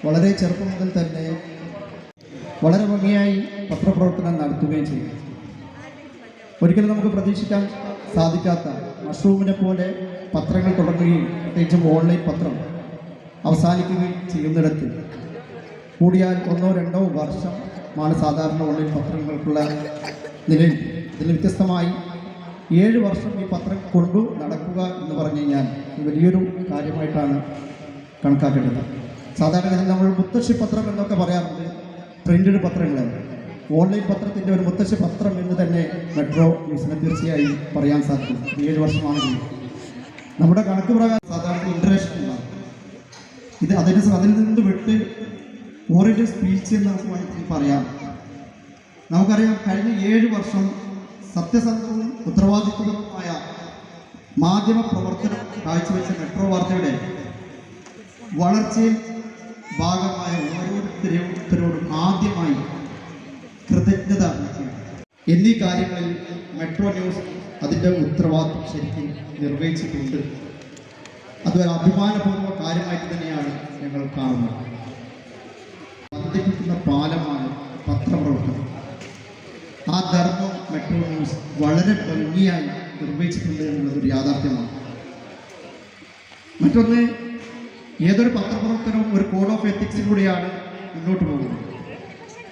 വളരെ ചെറുപ്പം മുതൽ തന്നെ വളരെ ഭംഗിയായി പത്രപ്രവർത്തനം നടത്തുകയും ചെയ്തു. ഒരിക്കലും നമുക്ക് പ്രതീക്ഷിക്കാൻ സാധിക്കാത്ത മഷ്റൂമിനെ പോലെ പത്രങ്ങൾ തുടങ്ങുകയും പ്രത്യേകിച്ചും ഓൺലൈൻ പത്രം അവസാനിക്കുകയും ചെയ്യുന്നിടത്ത് കൂടിയാൽ 1-2 വർഷമാണ് സാധാരണ ഓൺലൈൻ പത്രങ്ങൾക്കുള്ള നിലയിൽ. ഇതിൽ വ്യത്യസ്തമായി 7 വർഷം ഈ പത്രം കൊണ്ടു നടക്കുക എന്ന് പറഞ്ഞു കഴിഞ്ഞാൽ വലിയൊരു കാര്യമായിട്ടാണ് കണക്കാക്കേണ്ടത്. സാധാരണ നമ്മൾ മുത്തശ്ശി പത്രം എന്നൊക്കെ പറയാറുണ്ട് പ്രിന്റഡ് പത്രങ്ങളാണ്. ഓൺലൈൻ പത്രത്തിൻ്റെ ഒരു മുത്തശ്ശി പത്രം എന്ന് തന്നെ മെട്രോ ന്യൂസിനെ തീർച്ചയായും പറയാൻ സാധിക്കും. 7 വർഷമാണെങ്കിൽ നമ്മുടെ കണക്ക് പ്രകാരം സാധാരണ ഇന്റർനാഷണൽ ഇത് അതിൽ നിന്ന് വിട്ട് ഓറിയന്റൽ സ്പീച്ച് എന്ന് നമുക്ക് വേണമെങ്കിൽ പറയാം. നമുക്കറിയാം കഴിഞ്ഞ 7 വർഷം സത്യസന്ധവും ഉത്തരവാദിത്വപരവുമായ മാധ്യമ പ്രവർത്തനം കാഴ്ചവെച്ച മെട്രോ വാർത്തയുടെ വളർച്ചയിൽ ഭാഗമായ ഓരോരുത്തരോടും ആദ്യമായി കൃതജ്ഞത എന്നീ കാര്യങ്ങളിൽ മെട്രോ ന്യൂസ് അതിൻ്റെ ഉത്തരവാദിത്വം ശരിക്കും നിർവഹിച്ചിട്ടുണ്ട്. അതൊരു അഭിമാനപൂർവ്വ കാര്യമായിട്ട് തന്നെയാണ് ഞങ്ങൾ കാണുന്നത്. ബന്ധിപ്പിക്കുന്ന പാലമാണ് പത്രപ്രവർത്തനം. ആ ധർമ്മം മെട്രോ ന്യൂസ് വളരെ ഭംഗിയായി നിർവഹിച്ചിട്ടുണ്ട് എന്നുള്ളതൊരു യാഥാർത്ഥ്യമാണ്. മറ്റൊന്ന്, ഏതൊരു പത്രപ്രവർത്തനവും ഒരു കോഡ് ഓഫ് എത്തിക്സിലൂടെയാണ് മുന്നോട്ട് പോകുന്നത്.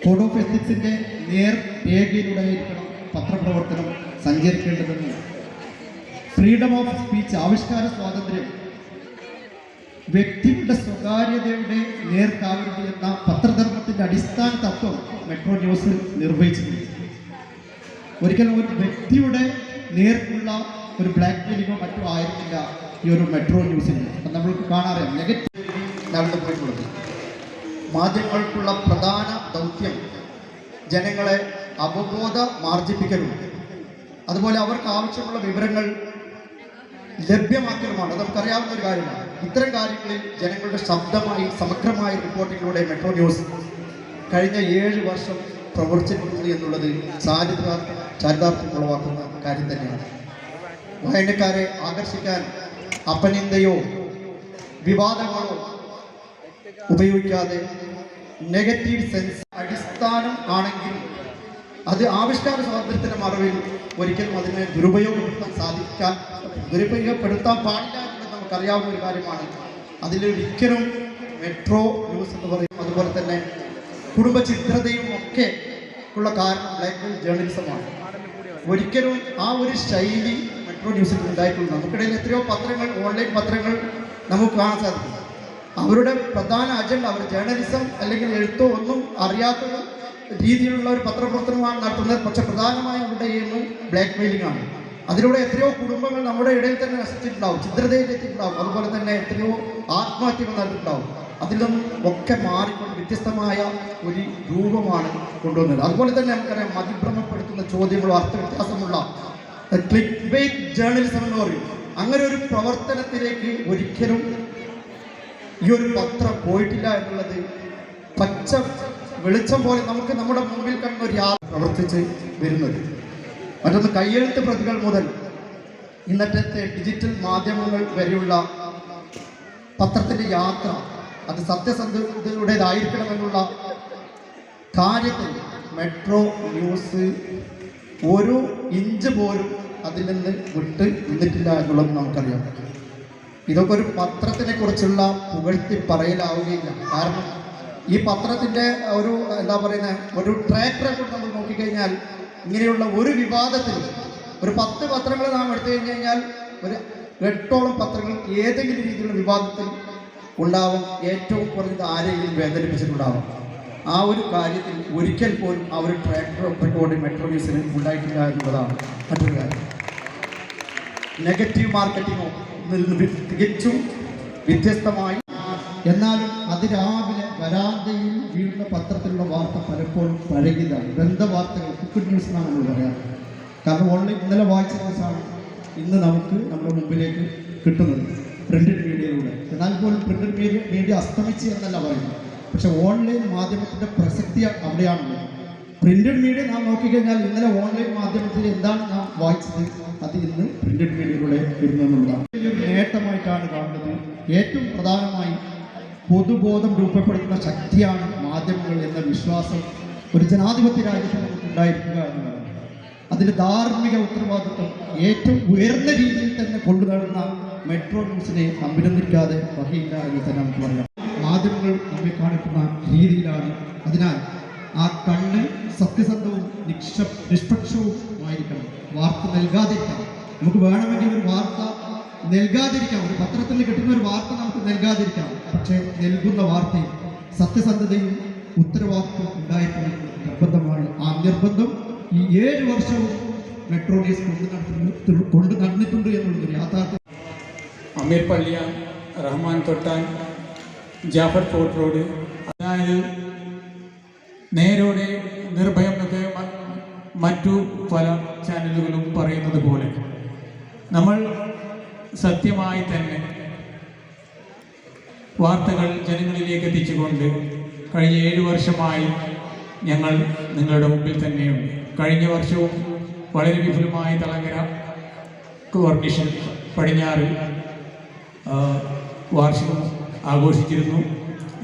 കോഡ് ഓഫ് എത്തിക്സിൻ്റെ നേർരേഖയിലൂടെയായിരിക്കണം പത്രപ്രവർത്തനം സഞ്ചരിക്കേണ്ടതെന്ന്. ഫ്രീഡം ഓഫ് സ്പീച്ച്, ആവിഷ്കാര സ്വാതന്ത്ര്യം, വ്യക്തിയുടെ സ്വകാര്യതയുടെ നേർക്കാവരുത് എന്ന പത്രധർമ്മത്തിൻ്റെ അടിസ്ഥാന തത്വം മെട്രോ ന്യൂസ് നിർവഹിച്ചിട്ടുണ്ട്. ഒരിക്കലും ഒരു വ്യക്തിയുടെ നേർക്കുള്ള ഒരു ബ്ലാക്ക് മെയിലിങ്ങോ മറ്റോ ആയിരുന്നില്ല ഈ ഒരു മെട്രോ ന്യൂസിന്. നമ്മൾക്ക് കാണാറിയാം നെഗറ്റീവ് നടന്നു പോയിട്ടുള്ളത്. മാധ്യമങ്ങൾക്കുള്ള പ്രധാന ദൗത്യം ജനങ്ങളെ അവബോധമാർജിപ്പിക്കലും അതുപോലെ അവർക്ക് ആവശ്യമുള്ള വിവരങ്ങൾ ലഭ്യമാക്കലുമാണ്. അത് നമുക്കറിയാവുന്ന ഒരു കാര്യമാണ്. ഇത്തരം കാര്യങ്ങളിൽ ജനങ്ങളുടെ ശബ്ദമായി സമഗ്രമായ റിപ്പോർട്ടിങ്ങിലൂടെ മെട്രോ ന്യൂസ് കഴിഞ്ഞ 7 വർഷം പ്രവർത്തിച്ചിട്ടുണ്ട് എന്നുള്ളത് ചാരിതാർത്ഥ്യം ഉളവാക്കുന്ന കാര്യം തന്നെയാണ്. വായനക്കാരെ ആകർഷിക്കാൻ അപനിന്ദയോ വിവാദങ്ങളോ ഉപയോഗിക്കാതെ നെഗറ്റീവ് സെൻസ് അടിസ്ഥാനം ആണെങ്കിൽ അത് ആവിഷ്കാര സ്വാതന്ത്ര്യത്തിൻ്റെ മറവിൽ ഒരിക്കലും അതിനെ ദുരുപയോഗപ്പെടുത്താൻ പാടില്ല എന്ന് നമുക്കറിയാവുന്ന ഒരു കാര്യമാണ്. അതിലൊരിക്കലും മെട്രോ ന്യൂസ് എന്ന് പറയും അതുപോലെ തന്നെ കുടുംബ ചിത്രതയും ഒക്കെ ഉള്ള കാരണം ബ്ലാക്ക് മെയിൽ ജേർണലിസമാണ്. ഒരിക്കലും ആ ഒരു ശൈലി മെട്രോ ന്യൂസിൽ ഉണ്ടായിട്ടുണ്ട്. നമുക്കിടയിൽ എത്രയോ പത്രങ്ങൾ, ഓൺലൈൻ പത്രങ്ങൾ നമുക്ക് കാണാൻ സാധിക്കും. അവരുടെ പ്രധാന അജണ്ട അവർ ജേർണലിസം അല്ലെങ്കിൽ എഴുത്തോ ഒന്നും അറിയാത്ത രീതിയിലുള്ള ഒരു പത്രപ്രവർത്തനമാണ് നടത്തുന്നത്. പക്ഷെ പ്രധാനമായും അവരുടെ എയിം ബ്ലാക്ക് മെയിലിംഗ് ആണ്. അതിലൂടെ എത്രയോ കുടുംബങ്ങൾ നമ്മുടെ ഇടയിൽ തന്നെ നശിച്ചിട്ടുണ്ടാവും, ചിത്രതയിലെത്തിയിട്ടുണ്ടാവും, അതുപോലെ തന്നെ എത്രയോ ആത്മഹത്യകൾ നടത്തിയിട്ടുണ്ടാവും. അതിൽ നിന്നും ഒക്കെ മാറിക്കൊണ്ട് വ്യത്യസ്തമായ ഒരു രൂപമാണ് കൊണ്ടുവന്നത്. അതുപോലെ തന്നെ നമുക്കറിയാം മതിഭ്രമപ്പെടുത്തുന്ന ചോദ്യങ്ങളോ അർത്ഥവ്യത്യാസമുള്ള ക്ലിക്ക് ബെയ്റ്റ് ജേർണലിസം എന്ന് പറയും. അങ്ങനെ ഒരു പ്രവർത്തനത്തിലേക്ക് ഒരിക്കലും ഈ ഒരു പത്രം പോയിട്ടില്ല എന്നുള്ളത് പച്ച വെളിച്ചം പോലെ നമുക്ക് നമ്മുടെ മുമ്പിൽ കണ്ട ഒരു പ്രവർത്തിച്ച് വരുന്നത്. മറ്റൊന്ന്, കയ്യെഴുത്ത് പ്രതികൾ മുതൽ ഇന്നത്തെ ഡിജിറ്റൽ മാധ്യമങ്ങൾ വരെയുള്ള പത്രത്തിൻ്റെ യാത്ര അത് സത്യസന്ധതയുടേതായിരിക്കണമെന്നുള്ള കാര്യത്തിൽ മെട്രോ ന്യൂസ് ഒരു ഇഞ്ച് പോലും അതിൽ നിന്ന് വിട്ട് നിന്നിട്ടില്ല എന്നുള്ളത് നമുക്കറിയാം. ഇതൊക്കെ ഒരു പത്രത്തിനെ കുറിച്ചുള്ള പുകഴ്ത്തി പറയലാവുകയില്ല. കാരണം ഈ പത്രത്തിൻ്റെ ഒരു ഒരു ട്രാക്ക് റെക്കോർഡ് നമ്മൾ നോക്കിക്കഴിഞ്ഞാൽ ഇങ്ങനെയുള്ള ഒരു വിവാദത്തിൽ ഒരു 10 പത്രങ്ങൾ നാം എടുത്തു കഴിഞ്ഞാൽ ഒരു 8ഓളം പത്രങ്ങൾ ഏതെങ്കിലും രീതിയിലുള്ള വിവാദത്തിൽ ഉണ്ടാവും. ഏറ്റവും കുറഞ്ഞത് ആരെങ്കിലും വേദനിപ്പിച്ചിട്ടുണ്ടാവും. ആ ഒരു കാര്യത്തിൽ ഒരിക്കൽ പോലും ആ ഒരു ട്രാക്ക് റെക്കോർഡ് മെട്രോ ന്യൂസിന് ഉണ്ടായിട്ടില്ല എന്നുള്ളതാണ് മറ്റൊരു കാര്യം. നെഗറ്റീവ് മാർക്കറ്റിങ്ങോ തികച്ചും വ്യത്യസ്തമായി എന്നാലും അതിരാവിലെ വരാന്തയിൽ വീഴുന്ന പത്രത്തിലുള്ള വാർത്ത പലപ്പോഴും പഴകിയതാണ്. ബന്ധവാർത്തകൾ കുക്കഡ് ന്യൂസ് എന്നാണ് നമ്മൾ പറയാറ്. കാരണം ഓൺലൈൻ ഇന്നലെ വായിച്ച ന്യൂസാണ് ഇന്ന് നമുക്ക് നമ്മുടെ മുമ്പിലേക്ക് കിട്ടുന്നത് പ്രിന്റഡ് മീഡിയയിലൂടെ. എന്നാൽ പോലും പ്രിന്റഡ് മീഡിയ അസ്തമിച്ച് എന്നല്ല പറയുന്നത്. പക്ഷെ ഓൺലൈൻ മാധ്യമത്തിൻ്റെ പ്രസക്തി അവിടെയാണുള്ളത്. പ്രിന്റഡ് മീഡിയ നാം നോക്കിക്കഴിഞ്ഞാൽ ഇന്നലെ ഓൺലൈൻ മാധ്യമത്തിൽ എന്താണ് നാം വായിച്ചത് അത് ഇന്ന് പ്രിന്റഡ് മീഡിയയിലൂടെ വരുന്നതാണ്. വലിയൊരു നേട്ടമായിട്ടാണ് കാണുന്നത്. ഏറ്റവും പ്രധാനമായി പൊതുബോധം രൂപപ്പെടുത്തുന്ന ശക്തിയാണ് മാധ്യമങ്ങൾ എന്ന വിശ്വാസം ഒരു ജനാധിപത്യ രാജ്യത്ത് നമുക്ക് ഉണ്ടായിരിക്കുക എന്നുള്ളതാണ്. അതിൻ്റെ ധാർമ്മിക ഉത്തരവാദിത്വം ഏറ്റവും ഉയർന്ന രീതിയിൽ തന്നെ കൊണ്ടുനടന്ന മെട്രോ ന്യൂസിനെ അഭിനന്ദിക്കാതെ വകയില്ല എന്ന് തന്നെ നമുക്ക് പറയാം. മാധ്യമങ്ങൾ നമ്മെ കാണിക്കുന്ന രീതിയിലാണ്. അതിനാൽ ആ കണ്ണ് സത്യസന്ധവും നിഷ്പക്ഷവുമായിരിക്കണം. വാർത്ത നൽകാതിരിക്കണം. നമുക്ക് വേണമെങ്കിൽ ഒരു വാർത്ത നൽകാതിരിക്കാം, ഒരു പത്രത്തിൽ കിട്ടുന്ന ഒരു വാർത്ത നമുക്ക് നൽകാതിരിക്കാം. പക്ഷേ നൽകുന്ന വാർത്തയിൽ സത്യസന്ധതയും ഉത്തരവാദിത്വം ഉണ്ടായിരിക്കുന്നത് നിർബന്ധമാണ്. ആ നിർബന്ധം ഈ 7 വർഷവും മെട്രോ ന്യൂസ് കൊണ്ടു നടന്നിട്ടുണ്ട് എന്നുള്ളൊരു യാഥാർത്ഥ്യം. അമീർ പള്ളിയാൻ, റഹ്മാൻ തൊട്ടാൻ, ജാഫർ ഫോർട്ട് റോഡ്, അതായത് നേരോടെ നിർഭയം എന്നൊക്കെ മറ്റു പല ചാനലുകളും പറയുന്നത് പോലെ നമ്മൾ സത്യമായി തന്നെ വാർത്തകൾ ജനങ്ങളിലേക്ക് എത്തിച്ചുകൊണ്ട് കഴിഞ്ഞ 7 വർഷമായി ഞങ്ങൾ നിങ്ങളുടെ മുമ്പിൽ തന്നെയുണ്ട്. കഴിഞ്ഞ വർഷവും വളരെ വിപുലമായി തളങ്കര കോർഡിനേഷൻ പടിഞ്ഞാറ് വാർഷികം ആഘോഷിച്ചിരുന്നു.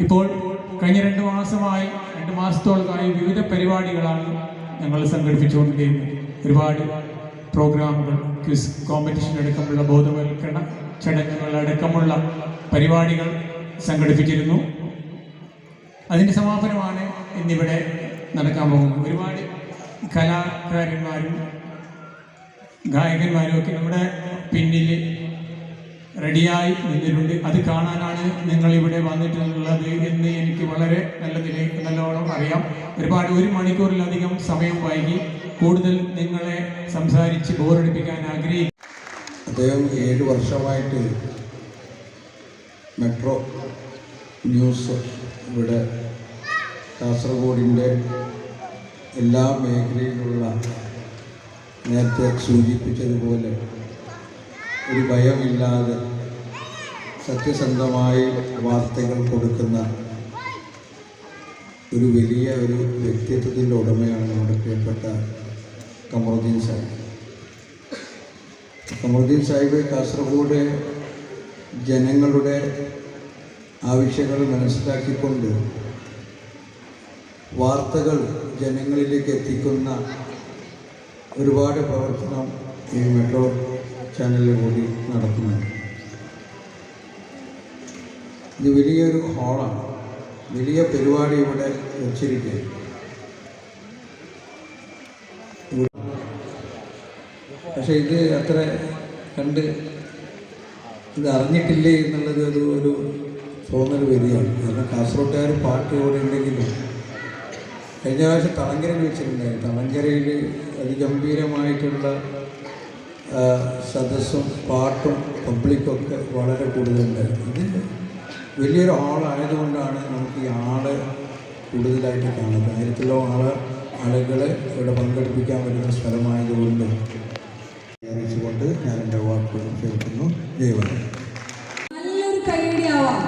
ഇപ്പോൾ കഴിഞ്ഞ 2 മാസത്തോളമായി വിവിധ പരിപാടികളാണ് ഞങ്ങൾ സംഘടിപ്പിച്ചുകൊണ്ടിരിക്കുന്നത്. ഒരുപാട് പ്രോഗ്രാമുകൾ, ക്വിസ് കോമ്പറ്റീഷൻ അടക്കമുള്ള ബോധവൽക്കരണ ചടങ്ങുകളടക്കമുള്ള പരിപാടികൾ സംഘടിപ്പിച്ചിരുന്നു. അതിൻ്റെ സമാപനമാണ് ഇന്നിവിടെ നടക്കാൻ പോകുന്നത്. ഒരുപാട് കലാകാരന്മാരും ഗായകന്മാരും ഒക്കെ നമ്മുടെ പിന്നിൽ റെഡിയായി നിന്നിട്ടുണ്ട്. അത് കാണാനാണ് നിങ്ങളിവിടെ വന്നിട്ടുള്ളത് എന്ന് എനിക്ക് വളരെ നല്ലോണം അറിയാം. ഒരുപാട് 1 മണിക്കൂറിലധികം സമയം വൈകി കൂടുതൽ നിങ്ങളെ സംസാരിച്ച് ബോറടിപ്പിക്കാൻ ആഗ്രഹിക്കും. അദ്ദേഹം 7 വർഷമായിട്ട് മെട്രോ ന്യൂസ് ഇവിടെ കാസർഗോഡിൻ്റെ എല്ലാ മേഖലയിലുള്ള നേരത്തെ സൂചിപ്പിച്ചതുപോലെ ഒരു ഭയമില്ലാതെ സത്യസന്ധമായി വാർത്തകൾ കൊടുക്കുന്ന ഒരു വലിയ ഒരു വ്യക്തിത്വത്തിൻ്റെ ഉടമയാണ് നമ്മുടെ പ്രിയപ്പെട്ട കമറുദ്ദീൻ സാഹിബ്. കമറുദ്ദീൻ സാഹിബ് കാസർഗോഡ് ജനങ്ങളുടെ ആവശ്യങ്ങൾ മനസ്സിലാക്കിക്കൊണ്ട് വാർത്തകൾ ജനങ്ങളിലേക്ക് എത്തിക്കുന്ന ഒരുപാട് പ്രവർത്തനം ഈ മെട്രോ ചാനലിൽ കൂടി നടത്തുന്നുണ്ട്. ഇത് വലിയൊരു ഹാളാണ്, വലിയ പരിപാടി ഇവിടെ വെച്ചിരിക്കുകയാണ്. പക്ഷേ ഇത് അത്ര കണ്ട് ഇത് അറിഞ്ഞിട്ടില്ലേ എന്നുള്ളത് ഒരു തോന്നൽ വരികയാണ്. കാരണം കാസർഗോട്ടുകാർ പാട്ട് ഇവിടെ ഉണ്ടെങ്കിലും കഴിഞ്ഞ പ്രാവശ്യം തളങ്കരയിൽ വെച്ചിട്ടുണ്ടായിരുന്നു. തളങ്കരയിൽ അതിഗംഭീരമായിട്ടുള്ള സദസ്സും പാട്ടും പബ്ലിക്കൊക്കെ വളരെ കൂടുതലുണ്ടായിരുന്നു. ഇത് വലിയൊരു ഹാളായതുകൊണ്ടാണ് നമുക്ക് ഈ ആള് കൂടുതലായിട്ട് കാണുന്നത്. 1000-ഓളം ആളുകൾ ഇവിടെ പങ്കെടുപ്പിക്കാൻ വരുന്ന സ്ഥലമായതുകൊണ്ട് അറിയിച്ചുകൊണ്ട് ഞാൻ എൻ്റെ വാക്കുകൾ കേൾക്കുന്നു. ജയവന്ദനം. നല്ലൊരു കൈയടിയാവാം.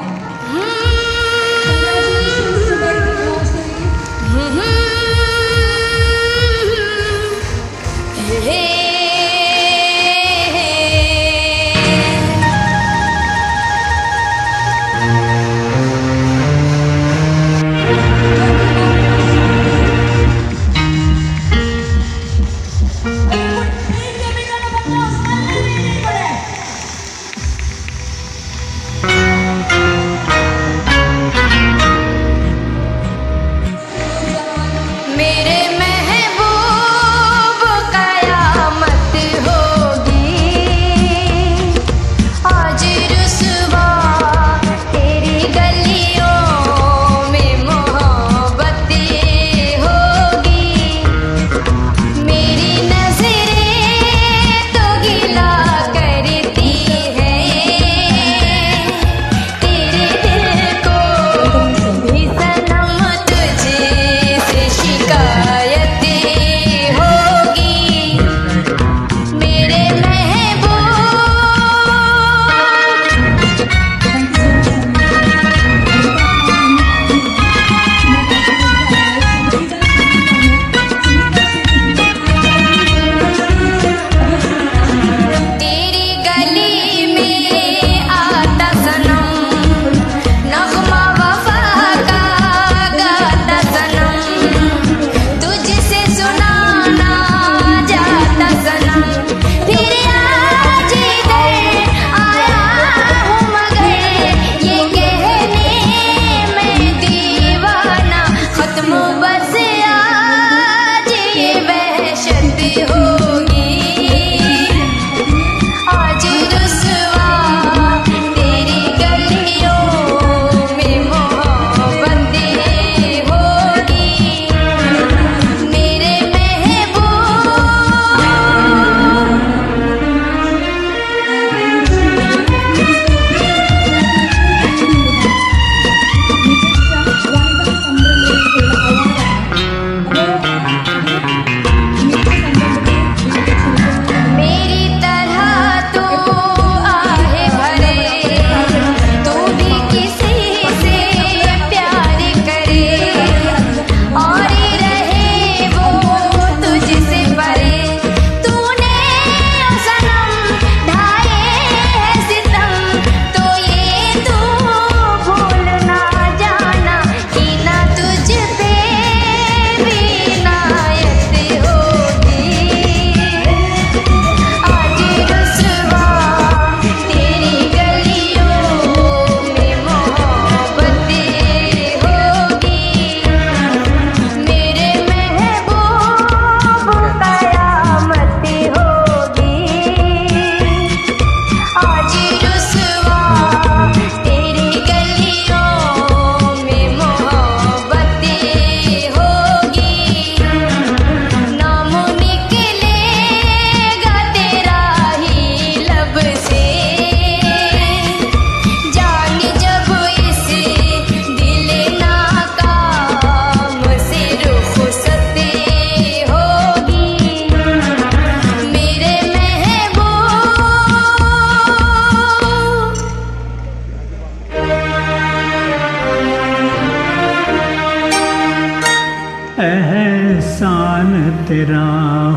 एहसान तेरा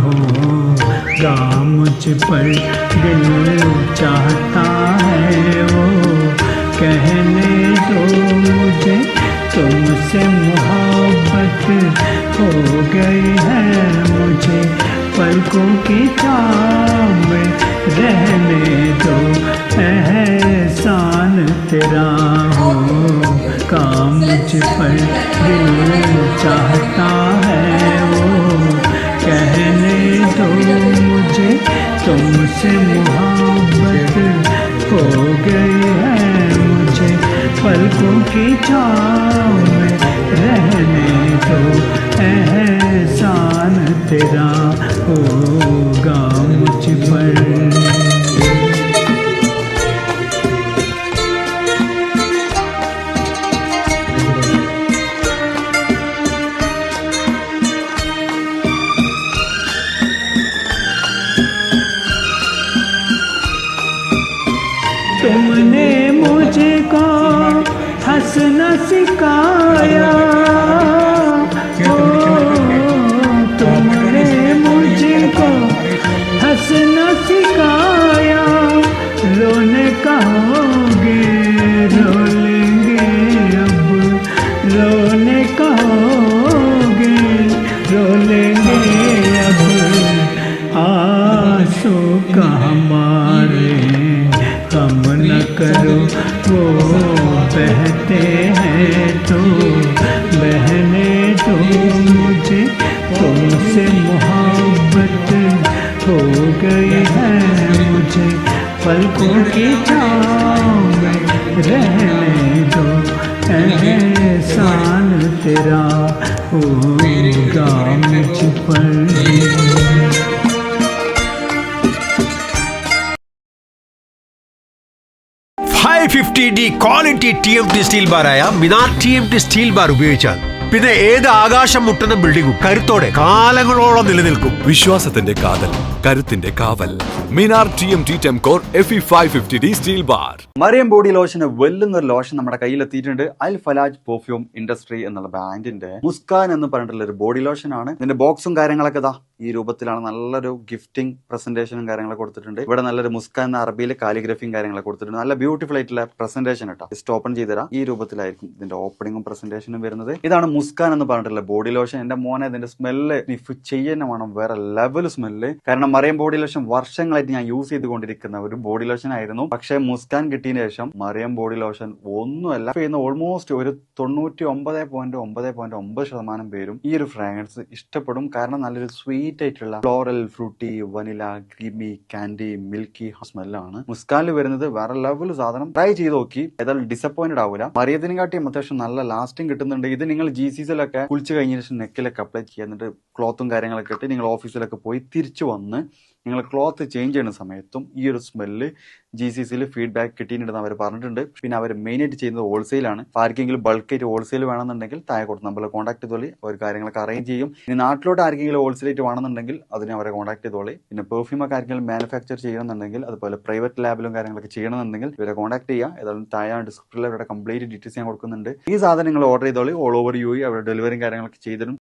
होगा मुझ पर दिल चाहता है वो कहने दो मुझे तुमसे मोहब्बत हो गई है मुझे पलकों की छाँव में रहने दो एहसान तेरा होगा मुझ पर दिल चाहता है वो कहने दो मुझे तुमसे मोहब्बत हो गई है मुझे पलकों की छाँव में रहने दो एहसान तेरा होगा मुझ पर। तुमने मुझको हंसना सिखाया तुमने मुझको हंसना सिखाया रोने कहोगे रो लेंगे अब रोने कहोगे रो लेंगे अब आंसू का हमारे हम न करो वो बहते हैं तो बहने दो मुझे तुमसे मोहब्बत हो गई है मुझे पलकों की छाँव में रहने दो एहसान तेरा होगा मुझ पर। $550 ക്വാളിറ്റി TMT സ്റ്റീൽ ബാറായ മിനാർ TMT സ്റ്റീൽ ബാർ ഉപയോഗിച്ചാൽ പിന്നെ ഏത് ആകാശം മുട്ടുന്ന ബിൽഡിംഗും കരുത്തോടെ കാലങ്ങളോളം നിലനിൽക്കും. വിശ്വാസത്തിന്റെ കാതൽ, കരുത്തിന്റെ കാവൽ. Minar TMT Tempcore FE 550D steel bar. Mariyam body ലോഷന് വെല്ലുന്നൊരു ലോഷൻ നമ്മുടെ കയ്യിലെത്തിയിട്ടുണ്ട്. അൽ ഫലാജ് പെർഫ്യൂം ഇൻഡസ്ട്രി എന്നുള്ള ബ്രാൻഡിന്റെ മുസ്കാൻ എന്ന് പറഞ്ഞിട്ടുള്ള ഒരു ബോഡി ലോഷൻ ആണ്. ഇതിന്റെ ബോക്സും കാര്യങ്ങളൊക്കെ ഇതാ ഈ രൂപത്തിലാണ്. നല്ലൊരു ഗിഫ്റ്റിംഗ് പ്രസന്റേഷനും കാര്യങ്ങളൊക്കെ കൊടുത്തിട്ടുണ്ട്. ഇവിടെ നല്ലൊരു മുസ്കാൻ എന്ന അറബിയിലെ കാലിഗ്രഫിയും കാര്യങ്ങളൊക്കെ കൊടുത്തിട്ടുണ്ട്. നല്ല ബ്യൂട്ടിഫുൾ ആയിട്ടുള്ള പ്രസന്റേഷൻ കേട്ടോ. ജസ്റ്റ് ഓപ്പൺ ചെയ്തുതരാം. ഈ രൂപത്തിലായിരിക്കും ഇതിന്റെ ഓപ്പണിംഗും പ്രസന്റേഷനും വരുന്നത്. ഇതാണ് മുസ്കാൻ എന്ന് പറഞ്ഞിട്ടുള്ള ബോഡി ലോഷൻ. എന്റെ മോനെ ഇതിന്റെ സ്മെല്ല് സ്നിഫ് ചെയ്യുന്ന വേണം, വേറെ ലെവൽ സ്മെല്ല്. കാരണം മറിയം ബോഡി ലോഷൻ വർഷങ്ങളായിട്ട് ഞാൻ യൂസ് ചെയ്തുകൊണ്ടിരിക്കുന്ന ഒരു ബോഡി ലോഷൻ ആയിരുന്നു. പക്ഷെ മുസ്കാൻ കിട്ടിയതിനു ശേഷം മറിയം ബോഡി ലോഷൻ ഒന്നുമല്ല ചെയ്യുന്ന ഓൾമോസ്റ്റ് ഒരു 99.9% പേരും ഈ ഒരു ഫ്രാഗ്രൻസ് ഇഷ്ടപ്പെടും. കാരണം നല്ലൊരു സ്വീറ്റ് ആയിട്ടുള്ള floral, fruity, vanilla, creamy, candy, milky സ്മെല്ലാണ് മുസ്കാനിൽ വരുന്നത്. വേറെ ലെവൽ സാധനം. ട്രൈ ചെയ്ത് നോക്കി, ഏതായാലും ഡിസപ്പോയിന്റഡ് ആവില്ല. മറിയത്തിനെ കാട്ടിയും അത്യാവശ്യം നല്ല ലാസ്റ്റിംഗ് കിട്ടുന്നുണ്ട്. ഇത് നിങ്ങൾ GCCയിലൊക്കെ കുളിച്ച് കഴിഞ്ഞ ശേഷം നെക്കിലൊക്കെ അപ്ലൈ ചെയ്യുക. എന്നിട്ട് ക്ലോത്തും കാര്യങ്ങളൊക്കെ ഇട്ട് നിങ്ങൾ ഓഫീസിലൊക്കെ പോയി തിരിച്ചു വന്ന് നിങ്ങൾ ക്ലോത്ത് ചേഞ്ച് ചെയ്യുന്ന സമയത്തും ഈ ഒരു സ്മെല്ല് GCCയിൽ ഫീഡ്ബാക്ക് കിട്ടിയിട്ടുണ്ടെന്ന് അവർ പറഞ്ഞിട്ടുണ്ട്. പിന്നെ അവർ മെയിനായിട്ട് ചെയ്യുന്നത് ഹോൾസെയിലാണ്. ആർക്കെങ്കിലും ബൾക്കായിട്ട് ഹോൾസെയിൽ വേണമെന്നുണ്ടെങ്കിൽ താഴെ കൊടുത്ത് നമ്മളെ കോൺടാക്ട് ചെയ്തോളി. അവർ കാര്യങ്ങളൊക്കെ അറേഞ്ച് ചെയ്യും. ഇനി നാട്ടിലോട്ട് ആർക്കെങ്കിലും ഹോൾസെയിലായിട്ട് വേണമെന്നുണ്ടെങ്കിൽ അതിനെ അവരെ കോൺടാക്ട് ചെയ്തോളി. പിന്നെ പെർഫ്യൂമൊക്കെ ആർക്കെങ്കിലും മാനുഫാക്ചർ ചെയ്യണമെന്നുണ്ടെങ്കിൽ അതുപോലെ പ്രൈവറ്റ് ലാബിലും കാര്യങ്ങളൊക്കെ ചെയ്യണമെന്നുണ്ടെങ്കിൽ ഇവരെ കോൺടാക്ട് ചെയ്യുക. ഏതായാലും താഴെ ഡിസ്ക്രിപ്ഷനിൽ അവരുടെ കംപ്ലീറ്റ് ഡീറ്റെയിൽസ് ഞാൻ കൊടുക്കുന്നുണ്ട്. ഈ സാധനങ്ങൾ ഓർഡർ ചെയ്തോളി. ഓൾ ഓവർ UAE അവരുടെ ഡെലിവറിയും കാര്യങ്ങളൊക്കെ ചെയ്തിടും.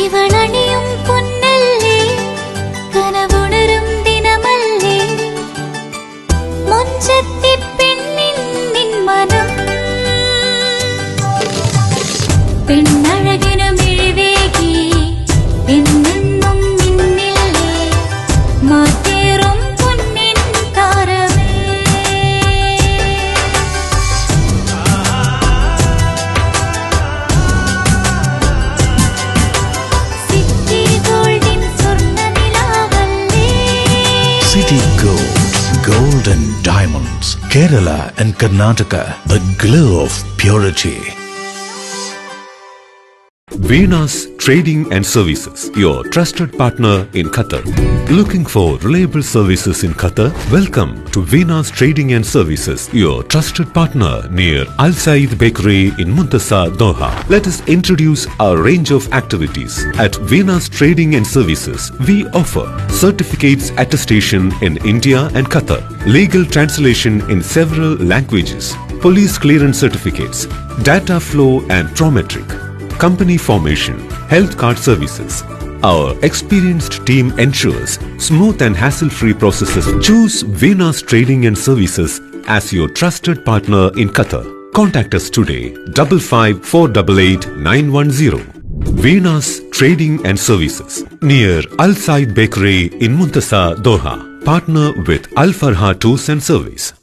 ഇവളണിയും പൊന്നല്ലേ കനവുണരും ദിനമല്ലേ മൊഞ്ചത്തി പെണ്ണിൻ നിൻ മനം പെണ്ണഴകിനു മിഴിവേകി എന്നെന്നും നിന്നില്ലേ മാറ്റേറും പൊന്നിൻ താരമേ City Gold, Gold and Diamonds, Kerala and Karnataka, the glow of purity. Venus Trading and Services, your trusted partner in Qatar. Looking for reliable services in Qatar? Welcome to Venus Trading and Services, your trusted partner near Al Said Bakery in Muntasa, Doha. Let us introduce our range of activities. At Venus Trading and Services, we offer certificates attestation in India and Qatar, legal translation in several languages, police clearance certificates, data flow and Prometric, company formation, health card services. Our experienced team ensures smooth and hassle-free processes. Choose Venus Trading and Services as your trusted partner in Qatar. Contact us today 55488910. Venus Trading and Services near Al Said Bakery in Muntasa, Doha. Partner with Al Farha Tours and Service.